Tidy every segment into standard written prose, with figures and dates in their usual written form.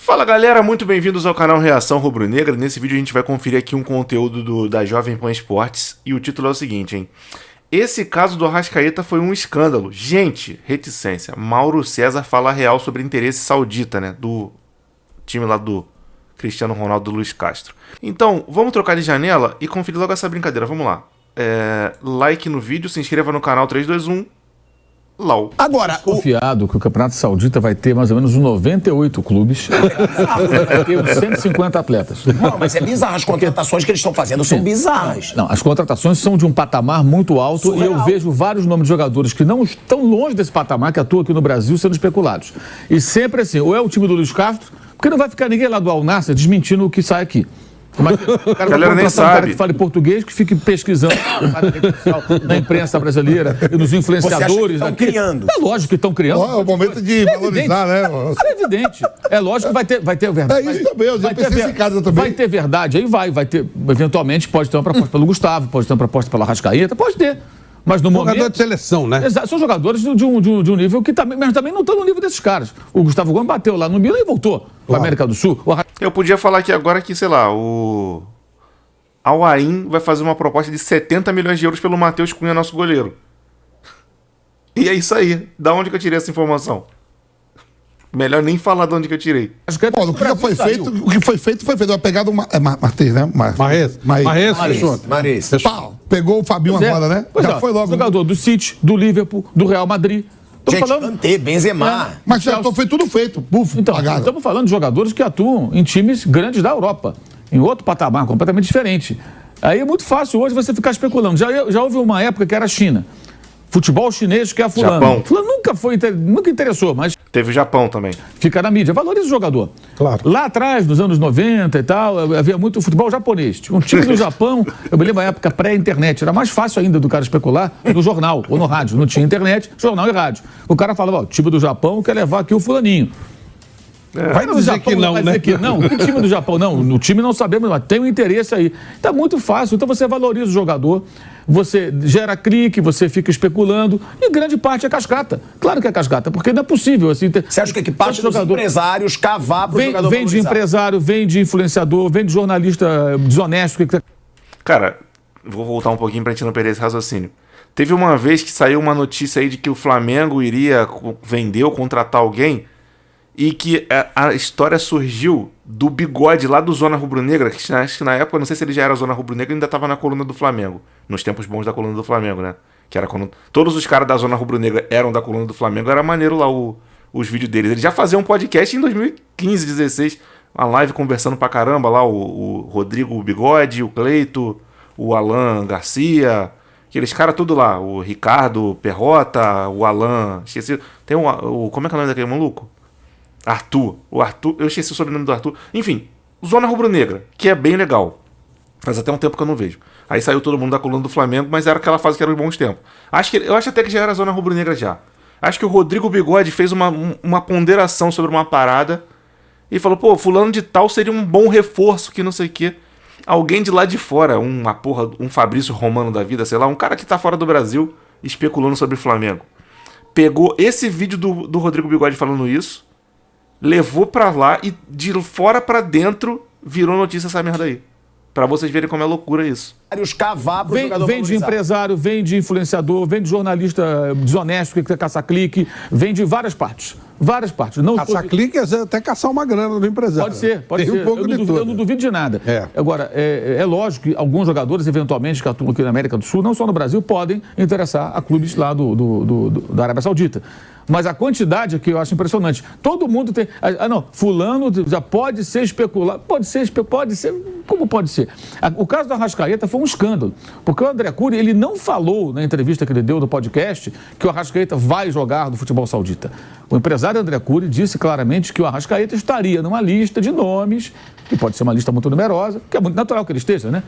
Fala galera, muito bem-vindos ao canal Reação Rubro-Negra. Nesse vídeo a gente vai conferir aqui um conteúdo da Jovem Pan Esportes e o título é o seguinte, hein? Esse caso do Arrascaeta foi um escândalo. Gente, reticência. Mauro César fala real sobre interesse saudita, né? Do time lá do Cristiano Ronaldo, do Luiz Castro. Então, vamos trocar de janela e conferir logo essa brincadeira. Vamos lá. Like no vídeo, se inscreva no canal 321. Lau. Agora, confiado que o Campeonato Saudita vai ter mais ou menos uns 98 clubes, vai ter uns 150 atletas. Não, mas é bizarro. As contratações que eles estão fazendo são bizarras. Não, as contratações são de um patamar muito alto. Surreal. E eu vejo vários nomes de jogadores que não estão longe desse patamar, que atuam aqui no Brasil, sendo especulados. E sempre assim, ou é o time do Luiz Castro, porque não vai ficar ninguém lá do Al Nassr desmentindo o que sai aqui. O cara, galera nem sabe. Um cara que fale português, que fique pesquisando na imprensa brasileira e nos influenciadores. Estão criando. É lógico que estão criando. É o momento de valorizar, né? É evidente. É lógico que vai ter verdade. É isso também, eu já pensei nesse caso também. Vai ter verdade, aí vai ter. Eventualmente pode ter uma proposta pelo Gustavo, pode ter uma proposta pela Arrascaeta, pode ter. Mas no momento... Jogador de seleção, né? Exato, são jogadores de um nível que também, mas também não estão no nível desses caras. O Gustavo Gomes bateu lá no Milan e voltou para a América do Sul. Eu podia falar aqui agora que, sei lá, o Al Ain vai fazer uma proposta de 70 milhões de euros pelo Matheus Cunha, nosso goleiro. E é isso aí. Da onde que eu tirei essa informação? Melhor nem falar de onde que eu tirei. Bom, o que foi feito, vai pegar do Martins, né? Marrez. Pau, pegou o Fabinho agora, né? Já foi logo. Jogador do City, do Liverpool, do Real Madrid. Kanté, Benzema. Mas já foi tudo feito. Então, estamos falando de jogadores que atuam em times grandes da Europa, em outro patamar, completamente diferente. Aí é muito fácil hoje você ficar especulando. Já houve uma época que era a China. Futebol chinês que é fulano. Japão. Fulano nunca interessou, mas... Teve o Japão também. Fica na mídia. Valoriza o jogador. Claro. Lá atrás, nos anos 90 e tal, havia muito futebol japonês. Tinha um time do Japão, eu me lembro da época pré-internet. Era mais fácil ainda do cara especular no jornal ou no rádio. Não tinha internet, jornal e rádio. O cara falava, ó, o time do Japão quer levar aqui o fulaninho. Vai dizer Japão, que não, né? Que não, que time do Japão? Não, no time não sabemos, mas tem um interesse aí. Está muito fácil, então você valoriza o jogador, você gera clique, você fica especulando, e grande parte é cascata. Claro que é cascata, porque não é possível assim... Você acha que parte dos empresários cavar para o jogador vem de empresário, vem de influenciador, vem de jornalista desonesto. Cara, vou voltar um pouquinho pra gente não perder esse raciocínio. Teve uma vez que saiu uma notícia aí de que o Flamengo iria vender ou contratar alguém e que a história surgiu do Bigode lá do Zona Rubro-Negra, que acho que na época, não sei se ele já era Zona Rubro-Negra, ainda estava na coluna do Flamengo, nos tempos bons da coluna do Flamengo, né? Que era quando todos os caras da Zona Rubro-Negra eram da coluna do Flamengo, era maneiro lá os vídeos deles. Eles já faziam um podcast em 2015, 16, uma live conversando pra caramba lá, o Rodrigo o Bigode, o Cleito, o Alan Garcia, aqueles caras tudo lá, o Ricardo Perrota, o Alan, esqueci, tem como é que é o nome daquele maluco? Arthur, eu esqueci o sobrenome do Arthur. Enfim, Zona Rubro-Negra, que é bem legal. Faz até um tempo que eu não vejo. Aí saiu todo mundo da coluna do Flamengo, mas era aquela fase que era os bons tempos. Eu acho até que já era Zona Rubro-Negra já. Acho que o Rodrigo Bigode fez uma ponderação sobre uma parada e falou, pô, fulano de tal seria um bom reforço, que não sei o quê. Alguém de lá de fora, um Fabrício Romano da vida, sei lá, um cara que tá fora do Brasil, especulando sobre o Flamengo. Pegou esse vídeo do Rodrigo Bigode falando isso, levou pra lá e de fora pra dentro virou notícia essa merda aí. Pra vocês verem como é loucura isso. Vem de empresário, vem de influenciador, vem de jornalista desonesto que quer caçar clique, vem de várias partes. Várias partes. Caçar clique é até caçar uma grana do empresário. Pode ser. Eu não duvido de nada. Agora, é lógico que alguns jogadores, eventualmente, que atuam aqui na América do Sul, não só no Brasil, podem interessar a clubes lá da Arábia Saudita. Mas a quantidade aqui eu acho impressionante. Todo mundo tem... fulano já pode ser especulado. Pode ser. Como pode ser? O caso do Arrascaeta foi um escândalo. Porque o André Cury, ele não falou na entrevista que ele deu no podcast que o Arrascaeta vai jogar no futebol saudita. O empresário André Cury disse claramente que o Arrascaeta estaria numa lista de nomes, que pode ser uma lista muito numerosa, que é muito natural que ele esteja, né?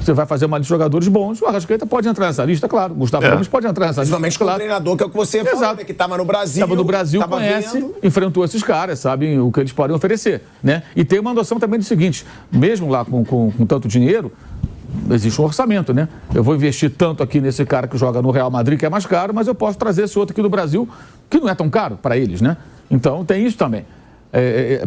Você vai fazer uma lista de jogadores bons, o Arrascaeta pode entrar nessa lista, claro. Gustavo Gomes pode entrar nessa lista, principalmente com o treinador, que é o que você falou, que estava no Brasil. Estava no Brasil, conhece, enfrentou esses caras, sabe o que eles podem oferecer, né? E tem uma noção também do seguinte, mesmo lá com tanto dinheiro, existe um orçamento, né? Eu vou investir tanto aqui nesse cara que joga no Real Madrid, que é mais caro, mas eu posso trazer esse outro aqui do Brasil, que não é tão caro para eles, né? Então tem isso também.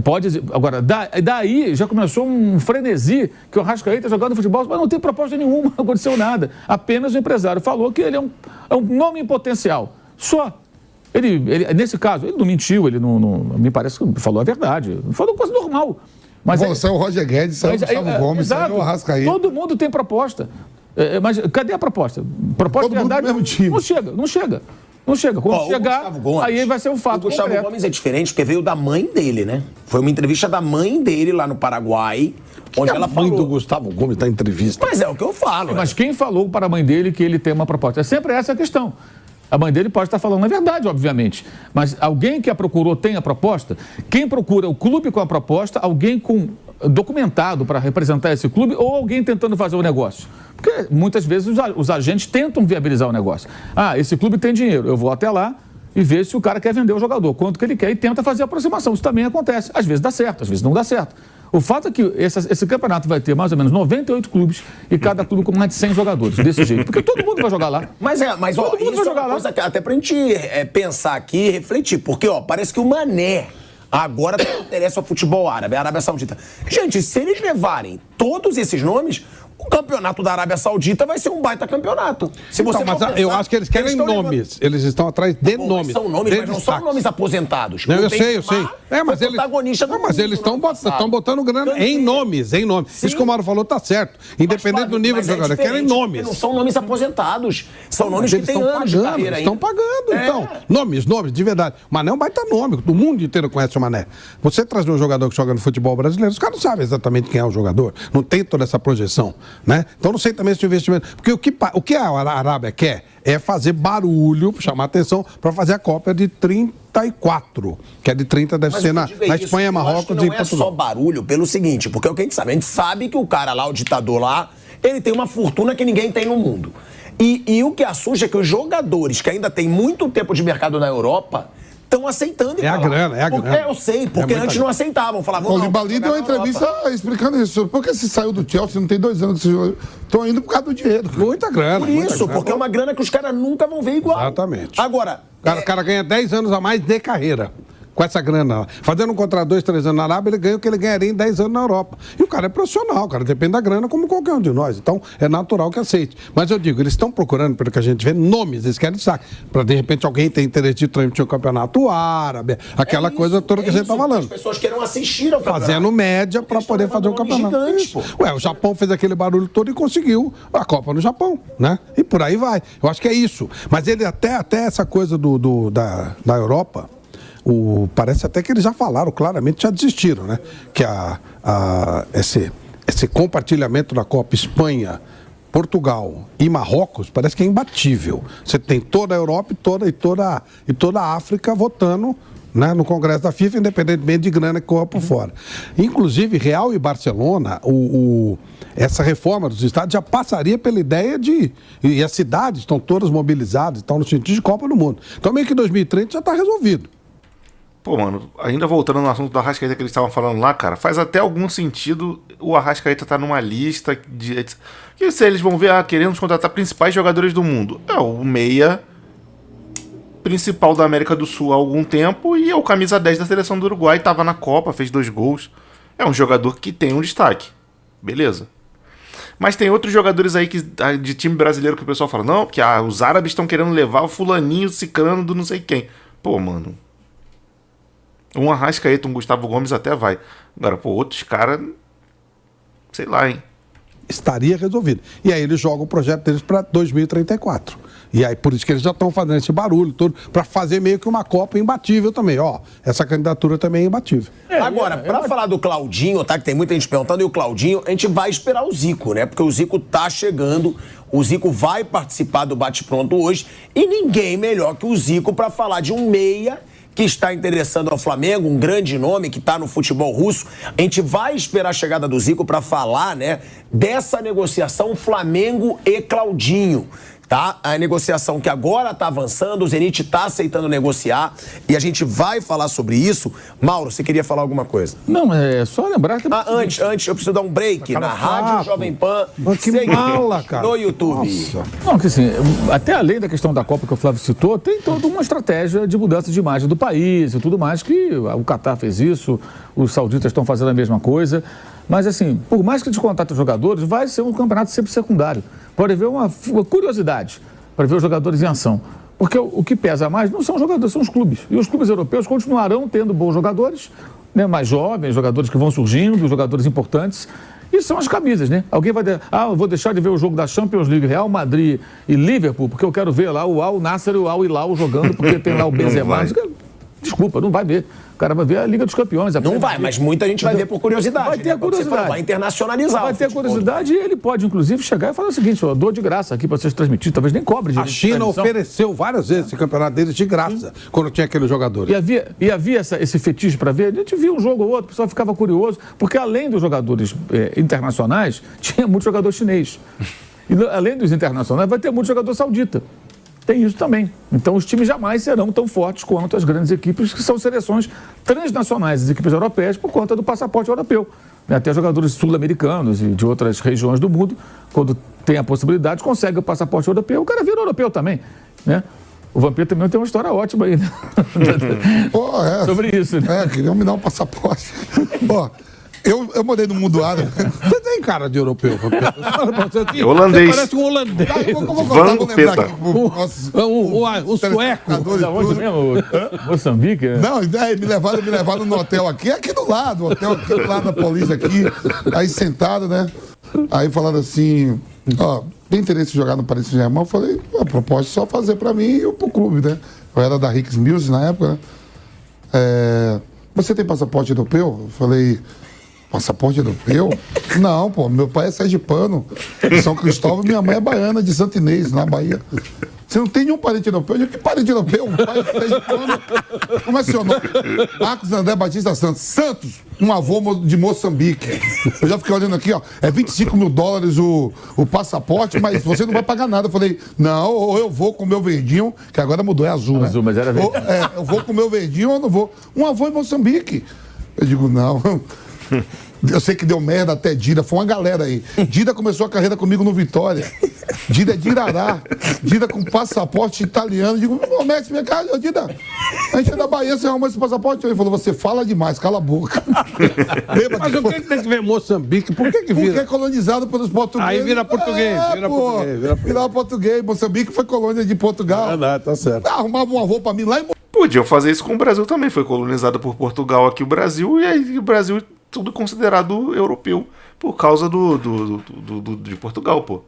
Pode. Agora, daí já começou um frenesi que o Arrascaeta jogando futebol, mas não tem proposta nenhuma, não aconteceu nada. Apenas o empresário falou que ele é um nome em potencial. Só. Ele, nesse caso, ele não mentiu, ele não me parece que falou a verdade. Falou coisa normal. Mas saiu o Roger Guedes, saiu o Gustavo Gomes, saiu o Arrascaeta. Todo mundo tem proposta. Mas cadê a proposta? Proposta todo de verdade? Mundo mesmo time. Não chega. Quando chegar, aí vai ser um fato. O Gustavo Gomes é diferente porque veio da mãe dele, né? Foi uma entrevista da mãe dele lá no Paraguai, onde ela falou. A mãe do Gustavo Gomes está em entrevista. Mas é o que eu falo. Mas quem falou para a mãe dele que ele tem uma proposta? É sempre essa a questão. A mãe dele pode estar falando a verdade, obviamente. Mas alguém que a procurou tem a proposta? Quem procura o clube com a proposta, alguém documentado para representar esse clube ou alguém tentando fazer o negócio? Porque muitas vezes os agentes tentam viabilizar o negócio. Esse clube tem dinheiro, eu vou até lá e ver se o cara quer vender o jogador, quanto que ele quer, e tenta fazer a aproximação. Isso também acontece. Às vezes dá certo, às vezes não dá certo. O fato é que esse campeonato vai ter mais ou menos 98 clubes e cada clube com mais de 100 jogadores, desse jeito. Porque todo mundo vai jogar lá. Mas todo mundo vai jogar lá. Até pra gente pensar aqui e refletir. Porque, parece que o Mané agora interessa ao futebol árabe, a Arábia Saudita. Gente, se eles levarem todos esses nomes, o campeonato da Arábia Saudita vai ser um baita campeonato. Se você mas pensar, eu acho que eles querem nomes. Eles estão atrás de nomes. São nomes, mas não são nomes aposentados. Não, eu sei. Mas eles estão botando grana em nomes. Sim. Isso que o Mauro falou tá certo. Independente do nível do jogador, querem nomes. Não são nomes aposentados. São nomes que têm anos de carreira. Estão pagando, então. Nomes, de verdade. Mané é um baita nome. O mundo inteiro conhece o Mané. Você trazer um jogador que joga no futebol brasileiro, os caras não sabem exatamente quem é o jogador. Não tem toda essa projeção. Né? Então não sei também se o investimento. Porque o que a Arábia quer é fazer barulho, chamar atenção, para fazer a Copa de 34. Que é de 30, deve ser na Espanha, Marrocos e Portugal. Não é só barulho pelo seguinte, porque é o que a gente sabe que o cara lá, o ditador lá, ele tem uma fortuna que ninguém tem no mundo. E o que assusta é que os jogadores que ainda têm muito tempo de mercado na Europa estão aceitando. É a grana. Eu sei, porque antes não aceitavam. Falavam, o Libali deu uma entrevista explicando isso. Por que se saiu do Chelsea, não tem 2 anos que você estão indo por causa do dinheiro. Muita grana. Por isso, porque é uma grana que os caras nunca vão ver igual. Exatamente. Agora... O cara ganha 10 anos a mais de carreira. Com essa grana lá. Fazendo um contrato 2, 3 anos na Arábia, ele ganha o que ele ganharia em 10 anos na Europa. E o cara é profissional, o cara depende da grana como qualquer um de nós. Então, é natural que aceite. Mas eu digo, eles estão procurando, pelo que a gente vê, nomes, eles querem destaque. Para, de repente, alguém ter interesse de transmitir o campeonato árabe, aquela coisa toda que a gente está falando. As pessoas queiram assistir ao campeonato. Fazendo média para poder fazer o campeonato. O Japão fez aquele barulho todo e conseguiu a Copa no Japão, né? E por aí vai. Eu acho que é isso. Mas ele até essa coisa da Europa... Parece até que eles já falaram claramente, já desistiram, né? Que esse compartilhamento da Copa Espanha, Portugal e Marrocos parece que é imbatível. Você tem toda a Europa e toda a África votando, né, no Congresso da FIFA, independentemente de grana que corra por fora. Inclusive, Real e Barcelona, essa reforma dos estádios já passaria pela ideia e as cidades estão todas mobilizadas, estão no sentido de Copa do Mundo. Então, meio que 2030 já está resolvido. Pô, mano, ainda voltando no assunto do Arrascaeta que eles estavam falando lá, cara, faz até algum sentido o Arrascaeta tá numa lista que se eles vão ver, queremos contratar principais jogadores do mundo. É o meia principal da América do Sul há algum tempo e é o camisa 10 da seleção do Uruguai, tava na Copa, fez 2 gols. É um jogador que tem um destaque. Beleza. Mas tem outros jogadores aí de time brasileiro que o pessoal fala, não, porque os árabes estão querendo levar o fulaninho, ciclano do não sei quem. Pô, mano... Um Arrascaeta, um Gustavo Gomes até vai. Agora, pô, outros caras... Sei lá, hein? Estaria resolvido. E aí eles jogam o projeto deles para 2034. E aí por isso que eles já estão fazendo esse barulho todo, para fazer meio que uma Copa imbatível também. Essa candidatura também é imbatível. Agora, para falar do Claudinho, tá? Que tem muita gente perguntando, e o Claudinho, a gente vai esperar o Zico, né? Porque o Zico tá chegando, o Zico vai participar do Bate-Pronto hoje, e ninguém melhor que o Zico para falar de um meia que está interessando ao Flamengo, um grande nome que está no futebol russo. A gente vai esperar a chegada do Zico para falar, né, dessa negociação Flamengo e Claudinho. tá? A negociação que agora está avançando, o Zenit está aceitando negociar e a gente vai falar sobre isso. Mauro, você queria falar alguma coisa? Não, é só lembrar que... Antes, eu preciso dar um break na Rádio Jovem Pan. Que mala, cara. No YouTube. Nossa. Não, que assim, até além da questão da Copa que o Flávio citou, tem toda uma estratégia de mudança de imagem do país e tudo mais, que o Catar fez isso, os sauditas estão fazendo a mesma coisa. Mas assim, por mais que descontate os jogadores, vai ser um campeonato sempre secundário. Pode haver uma curiosidade para ver os jogadores em ação. Porque o que pesa mais não são os jogadores, são os clubes. E os clubes europeus continuarão tendo bons jogadores, né, mais jovens, jogadores que vão surgindo, jogadores importantes. E são as camisas, né? Alguém vai dizer, eu vou deixar de ver o jogo da Champions League, Real Madrid e Liverpool, porque eu quero ver lá o Al Nassr e o Al Hilal jogando, porque tem lá o Benzema. Desculpa, não vai ver. O cara vai ver a Liga dos Campeões. Não vai, mas muita gente vai ver por curiosidade. Vai ter curiosidade. Falou, vai internacionalizar. Vai ter curiosidade e ele pode, inclusive, chegar e falar o seguinte, eu dou de graça aqui para vocês transmitirem, talvez nem cobre. A China ofereceu várias vezes esse campeonato deles de graça, quando tinha aqueles jogadores. E havia esse fetiche para ver, a gente via um jogo ou outro, o pessoal ficava curioso, porque além dos jogadores internacionais, tinha muito jogador chinês. E além dos internacionais, vai ter muito jogador saudita. Tem isso também. Então, os times jamais serão tão fortes quanto as grandes equipes, que são seleções transnacionais, as equipes europeias, por conta do passaporte europeu. Até jogadores sul-americanos e de outras regiões do mundo, quando tem a possibilidade, conseguem o passaporte europeu. O cara vira europeu também, né? O Vampeta também tem uma história ótima aí, né? Sobre isso, né? Queriam me dar um passaporte. Eu morei no mundo árabe. Você tem cara de europeu, Vampeta. Holandês. Você parece um holandês. Vampeta. O sueco. Da onde mesmo? Moçambique? Não, me levaram no hotel aqui do lado, o hotel aqui do lado da Paulista aqui. Aí sentado, né? Aí falaram assim, tem interesse em jogar no Paris Saint-Germain? Eu falei, a proposta é só fazer pra mim e pro clube, né? Eu era da Ricks Music na época, né? Você tem passaporte europeu? Eu falei, passaporte europeu? Não, pô, meu pai é sergipano, de São Cristóvão, minha mãe é baiana, de Santo Inês, na Bahia. Você não tem nenhum parente europeu? Eu digo, que parente europeu? Um pai é sergipano. Como é seu nome? Marcos André Batista Santos. Santos, um avô de Moçambique. Eu já fiquei olhando aqui, é $25 mil o passaporte, mas você não vai pagar nada. Eu falei, não, ou eu vou com o meu verdinho, que agora mudou, é azul, né? Azul, mas era verde. Eu vou com o meu verdinho ou eu não vou. Um avô em Moçambique. Eu digo, não. Eu sei que deu merda até Dida, foi uma galera aí. Dida começou a carreira comigo no Vitória. Dida é de Irará. Dida com passaporte italiano. Digo, Mestre, minha cara, Dida, a gente é da Bahia, você arrumou esse passaporte? Ele falou, você fala demais, cala a boca. Mas o que tem que ver Moçambique? Por que vira? Porque é colonizado pelos portugueses. Aí vira português. Vira português. Moçambique foi colônia de Portugal. Tá certo. Arrumava um avô pra mim lá em... Podiam fazer isso com o Brasil também. Foi colonizado por Portugal aqui o Brasil, e aí o Brasil tudo considerado europeu por causa de Portugal, pô.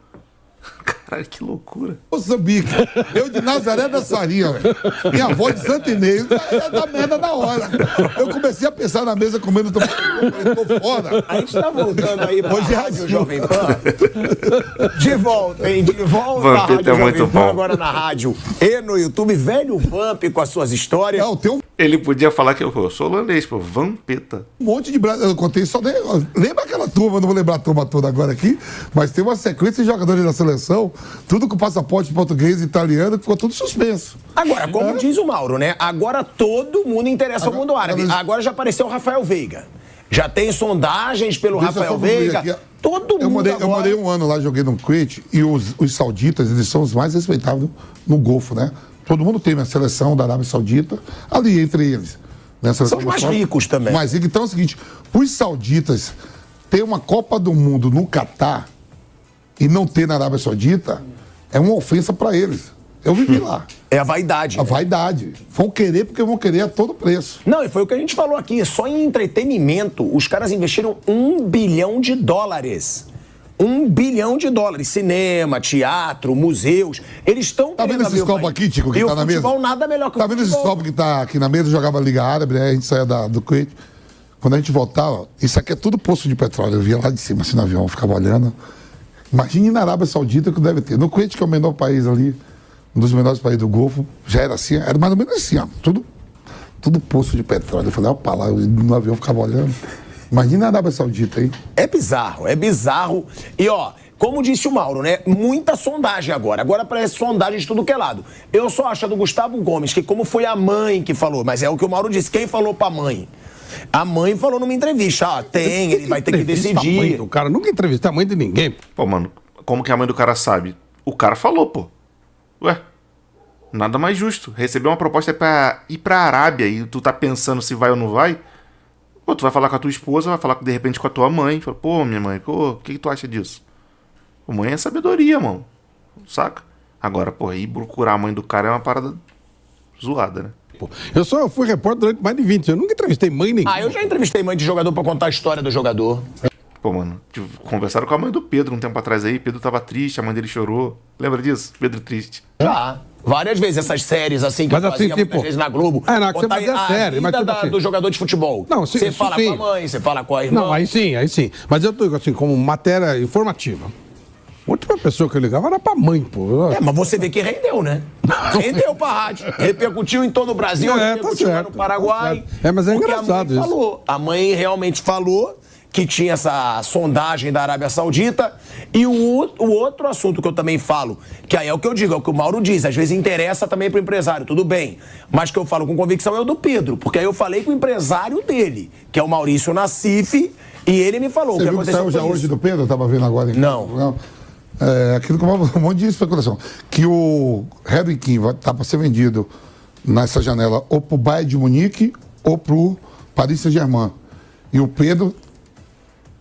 Caralho, que loucura. Moçambique. Eu de Nazaré da Sarinha, velho. Minha avó de Santo Inês. É da merda na hora. Eu comecei a pensar na mesa comendo. Eu falei, tô fora. A gente tá voltando aí pra Rádio Jovem Pan. De volta, hein? De volta à Rádio Jovem Pan, agora na rádio e no YouTube. Velho Vamp com as suas histórias. Não, tem Ele podia falar que eu sou holandês, pô. Vampeta. um monte de brasileiro. Eu contei só... Lembra aquela turma, não vou lembrar a turma toda agora aqui, mas tem uma sequência de jogadores da seleção, tudo com passaporte português e italiano, que ficou tudo suspenso. Agora, como diz o Mauro, né? Agora todo mundo interessa ao mundo árabe. Agora já apareceu o Rafael Veiga. Já tem sondagens pelo Rafael Veiga. Todo mundo Eu morei um ano lá, joguei no Kuwait, e os sauditas, eles são os mais respeitados no Golfo, né? Todo mundo tem a seleção da Arábia Saudita, ali entre eles. Né? São os mais ricos também. Mas então é o seguinte, os sauditas ter uma Copa do Mundo no Catar e não ter na Arábia Saudita é uma ofensa para eles. Eu vivi lá. É a vaidade. A vaidade. Vão querer porque vão querer a todo preço. Não, e foi o que a gente falou aqui. Só em entretenimento, os caras investiram $1 bilhão. $1 bilhão. Cinema, teatro, museus. Eles estão... Tá vendo esses copos aqui, Tico, que e tá na mesa? futebol nada melhor que o Tá vendo esses copos que tá aqui na mesa? Jogava Liga Árabe, né? A gente saía do Kuwait. Quando a gente voltava, isso aqui é tudo poço de petróleo. Eu via lá de cima, assim, no avião, ficava olhando. Imagine na Arábia Saudita que deve ter. No Kuwait, que é o menor país ali, um dos menores países do Golfo, já era assim, era mais ou menos assim, ó. Tudo poço de petróleo. Eu falei, opa lá, no avião ficava olhando. Imagina a Arábia Saudita, hein? É bizarro. E, ó, como disse o Mauro, né? Muita sondagem agora. Agora parece sondagem de tudo que é lado. Eu só acho a do Gustavo Gomes, que como foi a mãe que falou, mas é o que o Mauro disse, quem falou pra mãe? A mãe falou numa entrevista, ele vai ter que decidir. A mãe do cara, nunca entrevista a mãe de ninguém. Pô, mano, como que a mãe do cara sabe? O cara falou, pô. Ué, nada mais justo. Receber uma proposta pra ir pra Arábia e tu tá pensando se vai ou não vai. Pô, tu vai falar com a tua esposa, vai falar de repente com a tua mãe. Fala, pô, minha mãe, o que tu acha disso? Pô, mãe é sabedoria, mano. Saca? Agora, pô, ir procurar a mãe do cara é uma parada zoada, né? Eu fui repórter durante mais de 20 anos. Eu nunca entrevistei mãe nenhuma. Eu já entrevistei mãe de jogador pra contar a história do jogador. Pô, mano, conversaram com a mãe do Pedro um tempo atrás aí. Pedro tava triste, a mãe dele chorou. Lembra disso? Pedro triste. Já. Várias vezes essas séries assim que mas eu assim, fazia muitas vezes na Globo. Não, você fazia série, mas tipo assim, do jogador de futebol. Não, você fala com a mãe, você fala com a irmã. Não, aí sim. Mas eu tô assim, como matéria informativa. A última pessoa que eu ligava era pra mãe, pô. Mas você vê que rendeu, né? Rendeu pra rádio. Repercutiu em todo o Brasil, repercutiu lá no Paraguai. Mas é engraçado isso. Falou. A mãe realmente falou que tinha essa sondagem da Arábia Saudita. E o outro assunto que eu também falo, que aí é o que eu digo, é o que o Mauro diz, às vezes interessa também pro empresário, tudo bem. Mas que eu falo com convicção é o do Pedro, porque aí eu falei com o empresário dele, que é o Maurício Nassif, e ele me falou. Você o que viu que saiu já hoje do Pedro? Eu tava vendo agora. Não. Aquilo que um monte de especulação. Que o Harry Kane tá para ser vendido nessa janela ou pro Bayern de Munique ou pro Paris Saint-Germain. E o Pedro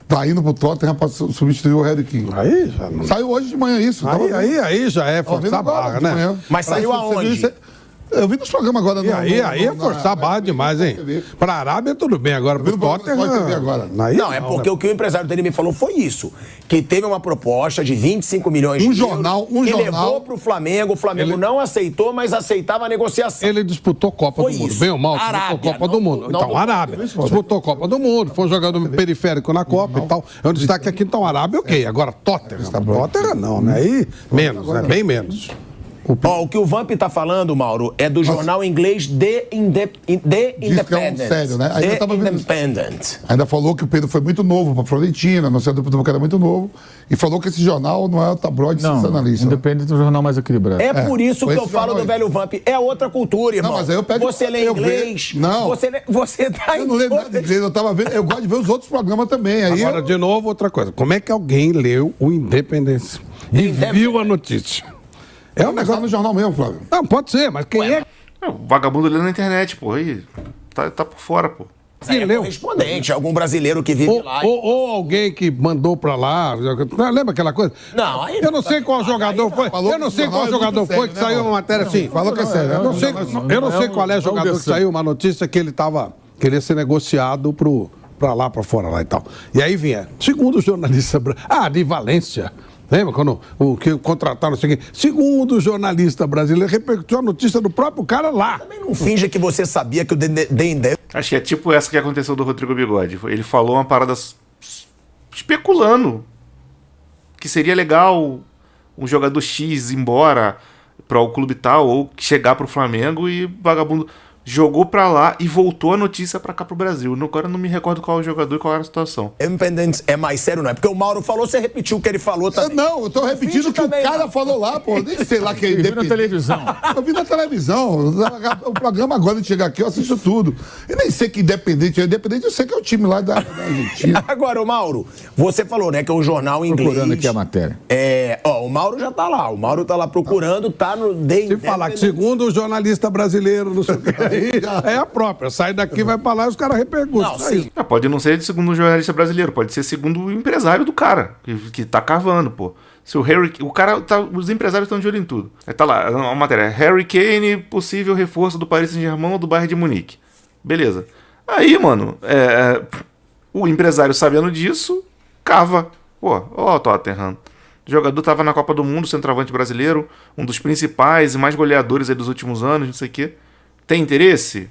tá indo pro Tottenham para substituir o Harry Kane. Aí já não... Saiu hoje de manhã isso. Aí já é forçar a barra, né? Mas saiu aonde? Eu vi nos programas agora. Aí é forçar a barra demais, hein? Pra Arábia tudo bem, agora pro Tottenham... Não, é porque o que o empresário dele me falou foi isso. Que teve uma proposta de 25 milhões de euros. Que levou pro Flamengo. O Flamengo não aceitou, mas aceitava a negociação. Ele disputou Copa do Mundo. Bem ou mal, disputou Copa do Mundo. Então, Arábia. Disputou Copa do Mundo, foi um jogador periférico na Copa e tal. É um destaque aqui, então, Arábia, ok. Agora, Tottenham. Tottenham não, né? Aí, menos, né? Bem menos. O que o Vamp tá falando, Mauro, é do jornal inglês The Independent. Sério, né? The Independent. Ainda falou que o Pedro foi muito novo para a Florentina, não sei do que era muito novo, e falou que esse jornal não é o tabloide sensacionalista. Independente do jornal mais equilibrado. É por isso que eu falo do velho Vamp. É outra cultura, irmão. Não, mas aí eu pego, você lê inglês. Não. Você tá eu não leio nada de inglês, eu tava vendo, eu gosto de ver os outros programas também. Aí agora, de novo, outra coisa. Como é que alguém leu o Independência e viu a notícia? É um negócio no jornal mesmo, Flávio. Não, pode ser, mas quem é? O vagabundo lê na internet, pô. Aí tá por fora, pô. É correspondente, algum brasileiro que vive lá. Ou alguém que mandou pra lá. Lembra aquela coisa? Não, aí eu não sei qual jogador foi. Eu não sei qual jogador foi que saiu uma matéria assim. Falou que é sério. Eu não sei qual é o jogador que saiu uma notícia que ele queria ser negociado pra lá, pra fora lá e tal. E aí vinha, segundo o jornalista. De Valência. Lembra quando o que contrataram o seguinte? Segundo o jornalista brasileiro, repercutiu a notícia do próprio cara lá. Também não finja que você sabia que o Dendê... Acho que é tipo essa que aconteceu do Rodrigo Bigode. Ele falou uma parada especulando que seria legal um jogador X ir embora para o clube tal ou chegar pro Flamengo e vagabundo jogou pra lá e voltou a notícia pra cá pro Brasil. Agora eu não me recordo qual é o jogador e qual era a situação. Independence é mais sério, não é? Porque o Mauro falou, você repetiu o que ele falou também. Não, eu tô repetindo o que o cara falou lá, pô. Nem sei lá quem é Independente. Eu vi na televisão. Eu vi na televisão. O programa agora de chegar aqui, eu assisto tudo. Eu nem sei que Independente é. Independente eu sei que é o time lá da Argentina. Agora, o Mauro, você falou, né, que é um jornal inglês. Procurando aqui a matéria. O Mauro já tá lá. O Mauro tá lá procurando, tá no The Se falar que segundo o jornalista brasileiro, não sei o que aí, é a própria. Sai daqui, vai pra lá e os caras repercutem. Não, sim. Pode não ser segundo um jornalista brasileiro, pode ser segundo o empresário do cara, que tá cavando, pô. Se o Harry... O cara tá... Os empresários estão de olho em tudo. Aí tá lá, a matéria. Harry Kane, possível reforço do Paris Saint-Germain ou do Bayern de Munique. Beleza. Aí, mano, o empresário sabendo disso, cava. Pô, Tottenham. O jogador tava na Copa do Mundo, centroavante brasileiro, um dos principais e mais goleadores aí dos últimos anos, não sei o quê. Tem interesse?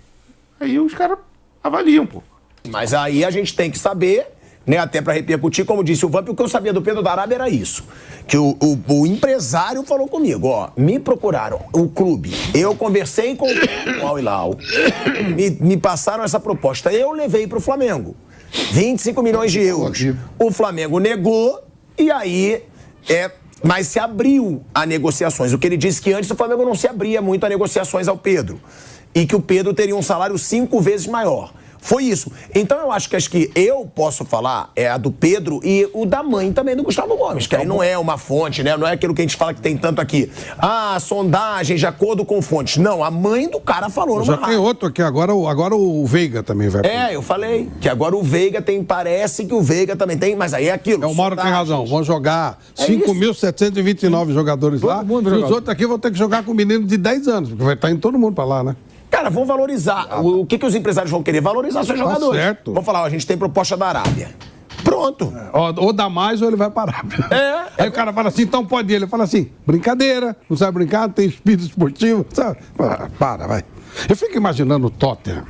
Aí os caras avaliam, pô. Mas aí a gente tem que saber, né, até pra repercutir, como disse o Vamp, o que eu sabia do Pedro da Arábia era isso. Que o empresário falou comigo, me procuraram, o clube, eu conversei com o Al Hilal, me passaram essa proposta, eu levei pro Flamengo, 25 milhões de euros. O Flamengo negou, e aí mas se abriu a negociações. O que ele disse que antes o Flamengo não se abria muito a negociações ao Pedro. E que o Pedro teria um salário 5 vezes maior. Foi isso. Então eu acho que as que eu posso falar é a do Pedro e o da mãe também do Gustavo Gomes, que aí não é uma fonte, né? Não é aquilo que a gente fala que tem tanto aqui. Sondagem de acordo com fontes. Não, a mãe do cara falou. Já tem outro aqui, agora o Veiga também vai. Eu falei que agora o Veiga tem, parece que o Veiga também tem, mas aí é aquilo. O Mauro tem razão, vão jogar 5.729 jogadores lá, e os outros aqui vão ter que jogar com um menino de 10 anos, porque vai estar indo todo mundo pra lá, né? Cara, vão valorizar. O que os empresários vão querer? Valorizar seus jogadores. Certo. Vão falar, a gente tem proposta da Arábia. Pronto. Ou dá mais ou ele vai parar. Aí o cara fala assim, então pode ir. Ele fala assim, brincadeira, não sabe brincar, não tem espírito esportivo, sabe? Vai. Eu fico imaginando o Tottenham,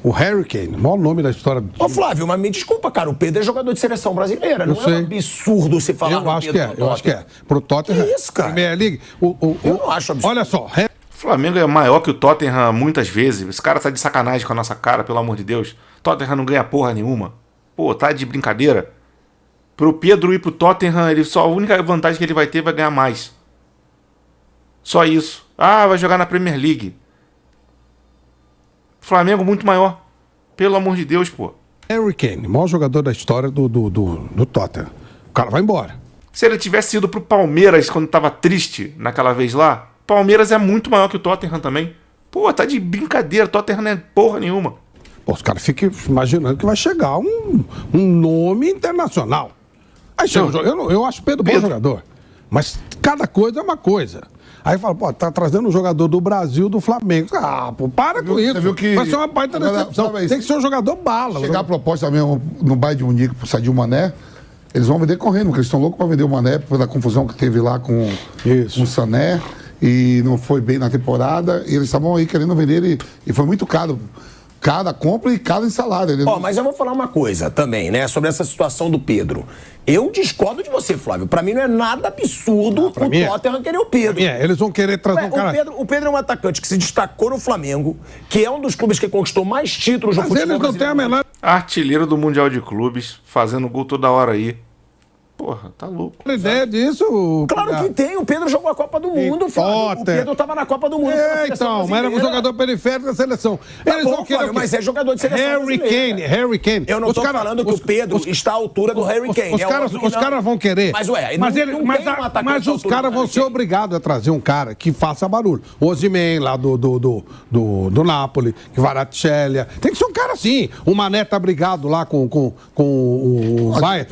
o Harry Kane, o maior nome da história do time. Ô Flávio, mas me desculpa, cara, o Pedro é jogador de seleção brasileira. Não é um absurdo você falar eu acho que é. Pro Tottenham, que isso, cara? Premier League, eu não acho absurdo. Olha só, O Flamengo é maior que o Tottenham muitas vezes. Esse cara tá de sacanagem com a nossa cara, pelo amor de Deus. Tottenham não ganha porra nenhuma. Pô, tá de brincadeira. Pro Pedro ir pro Tottenham, a única vantagem que ele vai ter vai ganhar mais. Só isso. Vai jogar na Premier League. Flamengo muito maior. Pelo amor de Deus, pô. Harry Kane, maior jogador da história do Tottenham. O cara vai embora. Se ele tivesse ido pro Palmeiras quando tava triste naquela vez lá, Palmeiras é muito maior que o Tottenham também. Pô, tá de brincadeira. Tottenham não é porra nenhuma. Pô, os caras ficam imaginando que vai chegar um nome internacional. Aí chega eu acho o Pedro bom jogador. Mas cada coisa é uma coisa. Aí fala, pô, tá trazendo um jogador do Brasil, do Flamengo. Pô, para com isso. Vai ser uma baita decepção. Tem que ser um jogador bala. Chegar a proposta mesmo no Bayern de Munique pro Sadio Mané, eles vão vender correndo, porque eles estão loucos pra vender o Mané pela confusão que teve lá com o Sané. E não foi bem na temporada, e eles estavam aí querendo vender ele, e foi muito caro. Cada compra e cada salário. Mas eu vou falar uma coisa também, né, sobre essa situação do Pedro. Eu discordo de você, Flávio. Pra mim não é nada absurdo o Tottenham querer o Pedro. Eles vão querer trazer um cara... O Pedro é um atacante que se destacou no Flamengo, que é um dos clubes que conquistou mais títulos no futebol brasileiro. Mas eles não têm a menor... Artilheiro do Mundial de Clubes, fazendo gol toda hora aí. Porra, tá louco. Tem ideia disso? Claro que tem. O Pedro jogou a Copa do Mundo, Flávio. O Pedro tava na Copa do Mundo. Então, mas era um jogador periférico da seleção. Eles vão querer, mas é jogador de seleção Harry Kane. Eu não tô falando que o Pedro está à altura do Harry Kane. Os caras vão querer. Mas os caras vão ser obrigados a trazer um cara que faça barulho. O Osimhen, lá do Napoli, que Kvaratskhelia. Tem que ser um cara assim. O Mané tá brigado lá com o Bayern.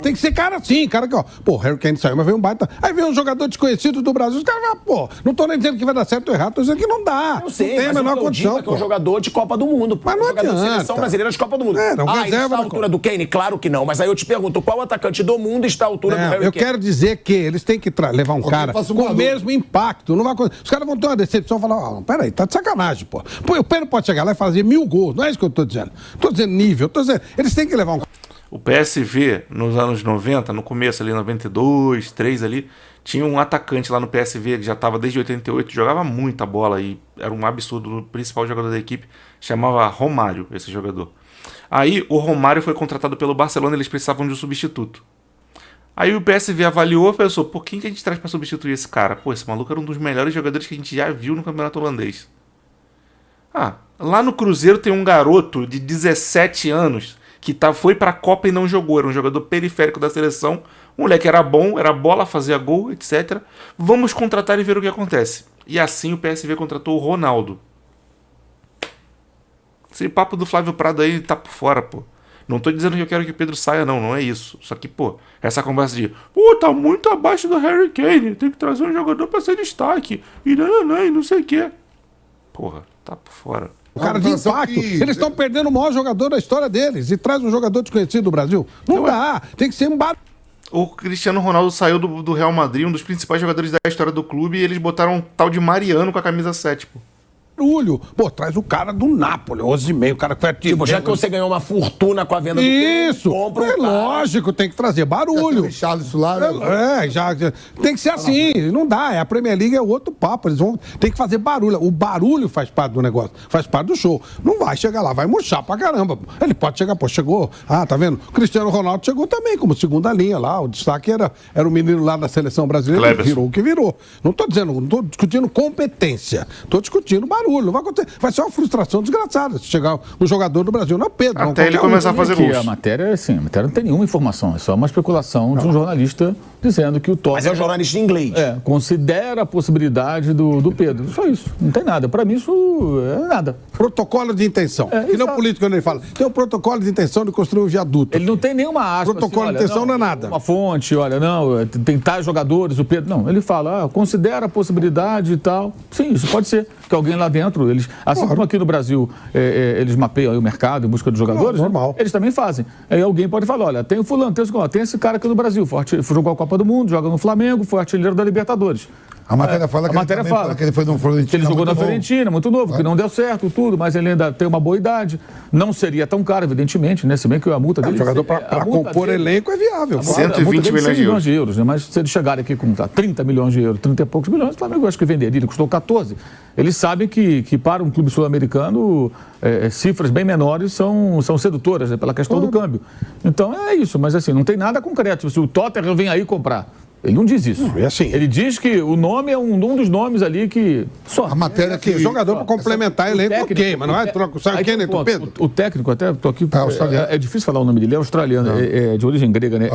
Tem que ser cara assim. Cara que, o Harry Kane saiu, mas veio um baita. Aí veio um jogador desconhecido do Brasil. Os caras não tô nem dizendo que vai dar certo ou errado, tô dizendo que não dá. Eu sei, não tem a menor condição. É um jogador de Copa do Mundo. Mas não adianta. De seleção brasileira de Copa do Mundo. Ele está à altura do Kane? Claro que não. Mas aí eu te pergunto, qual atacante do mundo está à altura do Harry Kane? Eu quero dizer que eles têm que levar um cara com o mesmo impacto. Não vai... Os caras vão ter uma decepção e falar, peraí, tá de sacanagem, pô. O Pedro pode chegar lá e fazer 1000 gols. Não é isso que eu tô dizendo. Tô dizendo nível. Tô dizendo, eles têm que levar um... O PSV, nos anos 90, no começo ali, 92, 3 ali, tinha um atacante lá no PSV que já estava desde 88, jogava muita bola e era um absurdo, o principal jogador da equipe, chamava Romário, esse jogador. Aí o Romário foi contratado pelo Barcelona, eles precisavam de um substituto. Aí o PSV avaliou e pensou, pô, quem que a gente traz para substituir esse cara? Pô, esse maluco era um dos melhores jogadores que a gente já viu no campeonato holandês. Lá no Cruzeiro tem um garoto de 17 anos que foi pra Copa e não jogou, era um jogador periférico da seleção, o moleque era bom, era bola, fazia gol, etc. Vamos contratar e ver o que acontece. E assim o PSV contratou o Ronaldo. Esse papo do Flávio Prado aí tá por fora, pô. Não tô dizendo que eu quero que o Pedro saia, não é isso. Só que, pô, essa conversa de tá muito abaixo do Harry Kane, tem que trazer um jogador pra ser destaque, e não sei o quê. Porra, tá por fora. O cara de impacto. Eles estão perdendo o maior jogador da história deles e traz um jogador desconhecido do Brasil. Não dá. Tem que ser um barulho. O Cristiano Ronaldo saiu do Real Madrid, um dos principais jogadores da história do clube, e eles botaram um tal de Mariano com a camisa 7, pô. barulho. Pô, traz o cara do Napoli, 11,5, o cara que foi Tipo, já que você ganhou uma fortuna com a venda do Isso, compra um cara. lógico, tem que trazer barulho. Fechado isso lá, né? Já, tem que ser assim, não dá. A Premier League é outro papo. Tem que fazer barulho. O barulho faz parte do negócio, faz parte do show. Não vai chegar lá, vai murchar pra caramba. Ele pode chegar, pô, chegou. Ah, tá vendo? O Cristiano Ronaldo chegou também como segunda linha lá. O destaque era o menino lá da seleção brasileira, que virou o que virou. Não tô discutindo competência, tô discutindo barulho. Não vai acontecer. Vai ser uma frustração desgraçada se chegar um jogador do Brasil, não é Pedro. Até ele começar a fazer gols. A matéria não tem nenhuma informação, é só uma especulação de um jornalista dizendo que o Tottenham... Mas é um jornalista inglês. Considera a possibilidade do Pedro. Só isso, não tem nada. Para mim isso é nada. Protocolo de intenção. Que não político quando ele fala. Tem um protocolo de intenção de construir um viaduto. Ele não tem nenhuma aspa. Protocolo de intenção não é nada. Uma fonte, olha, não, tem tais jogadores, o Pedro... Não, ele fala, considera a possibilidade e tal. Sim, isso pode ser. Que alguém lá dentro, assim como aqui no Brasil, eles mapeiam aí o mercado em busca de jogadores, normal. Eles também fazem. Aí alguém pode falar, olha, tem o fulano, tem esse cara aqui no Brasil, jogou a Copa do Mundo, joga no Flamengo, foi artilheiro da Libertadores. A matéria fala que ele foi no Fiorentina. Que ele jogou na Fiorentina, muito novo, que não deu certo, tudo, mas ele ainda tem uma boa idade. Não seria tão caro, evidentemente, né? Se bem que a multa dele... O jogador para compor elenco é viável. 120 milhões de euros, né? Mas se ele chegar aqui com 30 milhões de euros, 30 e poucos milhões, o Flamengo acho que venderia, ele custou 14. Eles sabem que para um clube sul-americano, cifras bem menores são sedutoras, né? Pela questão do câmbio. Então é isso, mas assim, não tem nada concreto. Se o Tottenham vem aí comprar... Ele não diz isso. É assim. Ele diz que o nome é um dos nomes ali que... A matéria que... O jogador para complementar elenco, ok, mas não é troco. Sabe quem, né, Pedro? O técnico, até estou aqui... É difícil falar o nome dele, é australiano, é de origem grega, né?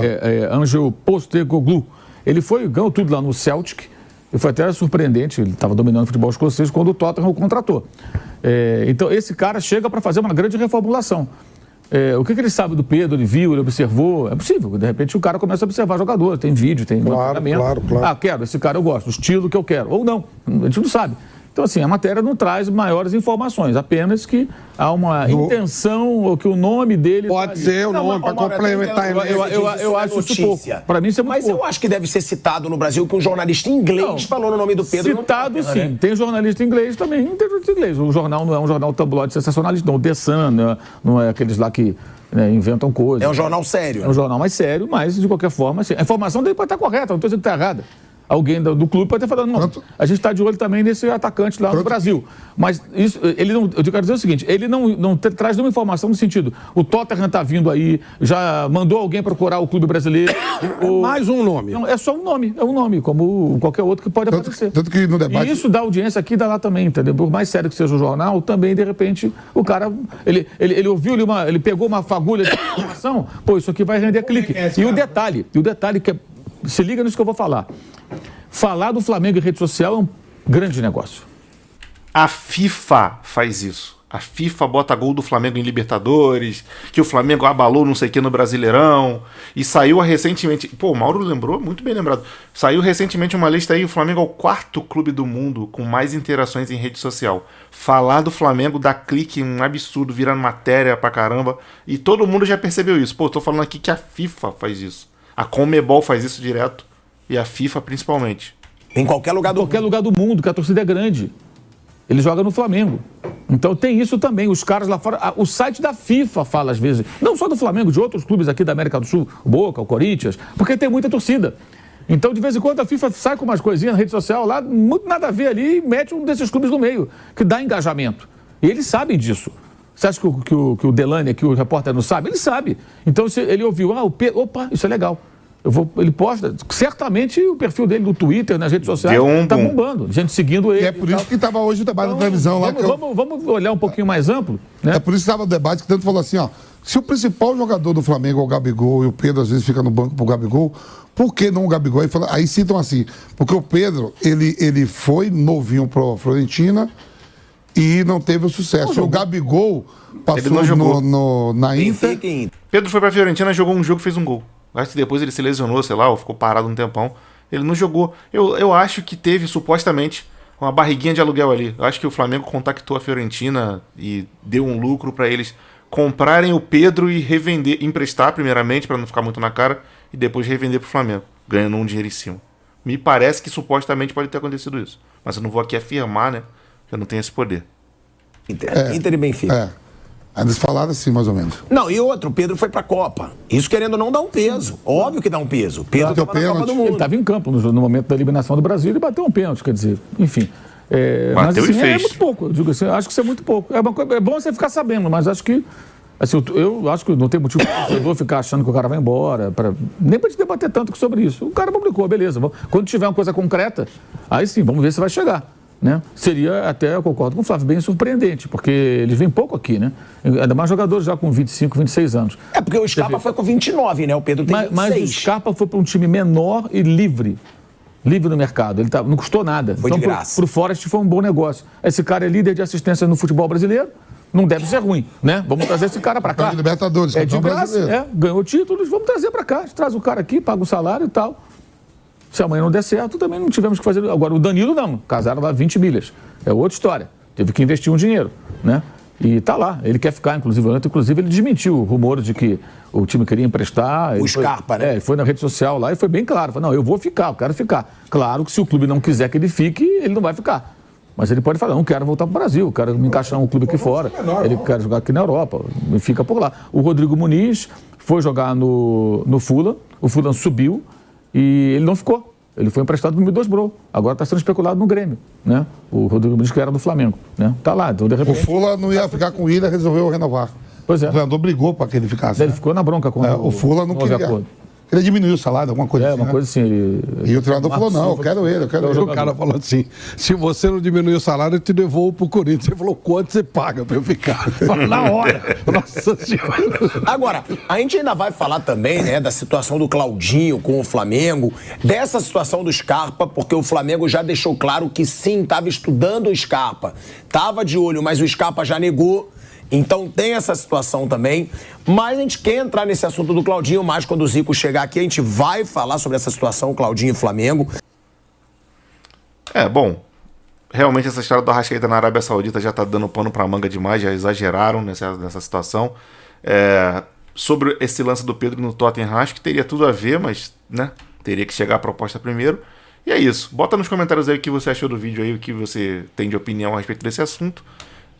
Angel Postecoglou. Ele ganhou tudo lá no Celtic. E foi até surpreendente, ele estava dominando o futebol escocês quando o Tottenham o contratou. Então, esse cara chega para fazer uma grande reformulação. O que ele sabe do Pedro, ele viu, ele observou, é possível. De repente o cara começa a observar jogador, tem vídeo, tem claro. Quero, esse cara eu gosto, o estilo que eu quero. Ou não, a gente não sabe. Então, assim, a matéria não traz maiores informações, apenas que há uma intenção, ou que o nome dele... Pode ser o nome, para complementar. Eu acho isso pouco. Para mim, isso é muito Mas pouco. eu acho que deve ser citado no Brasil que um jornalista inglês falou no nome do Pedro. Citado, sim. Né? Tem jornalista inglês também, tem jornalista inglês. O jornal não é um jornal tabloide sensacionalista, não. O The Sun, não é aqueles lá que... inventam coisas. É um jornal sério. É um jornal mais sério, mas de qualquer forma, assim, a informação dele pode estar correta, não estou dizendo que está errada. Alguém do clube pode estar falando, não, a gente está de olho também nesse atacante lá no Brasil. Mas isso, ele não, eu quero dizer o seguinte, ele não traz nenhuma informação no sentido, o Tottenham está vindo aí, já mandou alguém procurar o clube brasileiro. Mais um nome. Não, é só um nome, como qualquer outro que pode aparecer. Tanto que no debate... E isso dá audiência aqui, dá lá também, entendeu? Por mais sério que seja o jornal, também, de repente, o cara, ele ouviu, ele pegou uma fagulha de informação, isso aqui vai render clique. E o detalhe que se liga nisso que eu vou falar. Falar do Flamengo em rede social é um grande negócio. A FIFA faz isso. A FIFA bota gol do Flamengo em Libertadores, que o Flamengo abalou não sei o que no Brasileirão, e saiu recentemente... o Mauro lembrou, muito bem lembrado. Saiu recentemente uma lista aí, o Flamengo é o 4º clube do mundo com mais interações em rede social. Falar do Flamengo dá clique, um absurdo, vira matéria pra caramba, e todo mundo já percebeu isso. Tô falando aqui que a FIFA faz isso. A Conmebol faz isso direto. E a FIFA principalmente. Em qualquer lugar do mundo, que a torcida é grande. Ele joga no Flamengo. Então tem isso também. Os caras lá fora... O site da FIFA fala às vezes. Não só do Flamengo, de outros clubes aqui da América do Sul. O Boca, o Corinthians. Porque tem muita torcida. Então, de vez em quando, a FIFA sai com umas coisinhas na rede social lá, muito nada a ver ali, e mete um desses clubes no meio, que dá engajamento. E eles sabem disso. Você acha que o Delane aqui, o repórter, não sabe? Ele sabe. Então, se ele ouviu, opa, isso é legal. Ele posta, certamente o perfil dele no Twitter, nas redes sociais, está bombando, gente seguindo ele. E é por isso que estava hoje o debate na televisão lá. Vamos olhar um pouquinho mais amplo, né? É por isso que estava o debate que tanto falou assim, se o principal jogador do Flamengo é o Gabigol e o Pedro às vezes fica no banco pro Gabigol, por que não o Gabigol? Aí citam assim, porque o Pedro, ele foi novinho pro Fiorentina e não teve o sucesso. O Gabigol passou na Inter. Pedro foi pra Fiorentina, jogou um jogo e fez um gol. Acho que depois ele se lesionou, sei lá, ou ficou parado um tempão. Ele não jogou. Eu acho que teve, supostamente, uma barriguinha de aluguel ali. Eu acho que o Flamengo contactou a Fiorentina e deu um lucro para eles comprarem o Pedro e revender, emprestar primeiramente, para não ficar muito na cara, e depois revender pro Flamengo, ganhando um dinheiro em cima. Me parece que supostamente pode ter acontecido isso. Mas eu não vou aqui afirmar, né? Eu não tenho esse poder. Inter e Benfica. Eles falaram assim, mais ou menos. Não, e outro, o Pedro foi pra Copa. Isso querendo ou não dá um peso. Óbvio que dá um peso. Pedro tava na Copa do Mundo. Ele estava em campo no momento da eliminação do Brasil e bateu um pênalti, quer dizer, enfim. Mas assim, é muito pouco, eu digo assim, acho que isso é muito pouco. É bom você ficar sabendo, mas acho que assim, eu acho que não tem motivo para o torcedor ficar achando que o cara vai embora, nem para te debater tanto sobre isso. O cara publicou, beleza. Quando tiver uma coisa concreta, aí sim, vamos ver se vai chegar. Né? Seria até, eu concordo com o Flávio, bem surpreendente, porque eles vêm pouco aqui, né? Ainda mais jogadores já com 25, 26 anos. Porque o Scarpa foi com 29, né? O Pedro tem 26. Mas o Scarpa foi para um time menor e livre no mercado. Ele não custou nada. Foi então, de graça. Para o Forest foi um bom negócio. Esse cara é líder de assistência no futebol brasileiro, não deve ser ruim, né? Vamos trazer esse cara para cá. Libertadores, de graça, ganhou títulos, vamos trazer para cá. A gente traz o cara aqui, paga o salário e tal. Se amanhã não der certo, também não tivemos que fazer. Agora, o Danilo não. Casaram lá 20 milhas. É outra história. Teve que investir um dinheiro, né? E tá lá. Ele quer ficar, inclusive. Inclusive, ele desmentiu rumores de que o time queria emprestar. O Scarpa, né? Ele foi na rede social lá e foi bem claro. Falou, não, eu vou ficar, eu quero ficar. Claro que se o clube não quiser que ele fique, ele não vai ficar. Mas ele pode falar, não quero voltar para o Brasil, quero me encaixar em um clube aqui fora. Ele quer jogar aqui na Europa, e fica por lá. O Rodrigo Muniz foi jogar no Fulham, o Fulham subiu e ele não ficou. Ele foi emprestado no Middlesbrough. Agora está sendo especulado no Grêmio, né? O Rodrigo Muniz, que era do Flamengo, né? Tá lá, então de repente... O Fulham não ia ficar com ele, resolveu renovar. Pois é. O treinador brigou para que ele ficasse. Ele ficou na bronca com o Fulham não queria. Acordo. Ele diminuiu o salário, alguma coisa assim. Uma coisa assim. E o treinador falou: não, eu quero ele. O cara falou assim: se você não diminuir o salário, eu te devolvo pro Corinthians. Ele falou: quanto você paga pra eu ficar? Na hora. Nossa Senhora. Agora, a gente ainda vai falar também, né, da situação do Claudinho com o Flamengo, dessa situação do Scarpa, porque o Flamengo já deixou claro que sim, estava estudando o Scarpa. Estava de olho, mas o Scarpa já negou. Então tem essa situação também, mas a gente quer entrar nesse assunto do Claudinho mais quando o Zico chegar aqui, a gente vai falar sobre essa situação, Claudinho e Flamengo. Bom, realmente essa história do Arrascaeta na Arábia Saudita já tá dando pano pra manga demais, já exageraram nessa situação. Sobre esse lance do Pedro no Tottenham, acho que teria tudo a ver, mas, né, teria que chegar a proposta primeiro. E é isso, bota nos comentários aí o que você achou do vídeo aí, o que você tem de opinião a respeito desse assunto.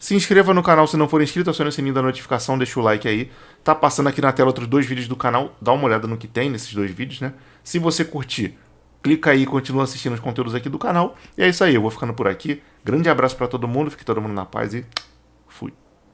Se inscreva no canal se não for inscrito, acione o sininho da notificação, deixa o like aí. Tá passando aqui na tela outros 2 vídeos do canal, dá uma olhada no que tem nesses 2 vídeos, né? Se você curtir, clica aí e continua assistindo os conteúdos aqui do canal. E é isso aí, eu vou ficando por aqui. Grande abraço pra todo mundo, fique todo mundo na paz e fui.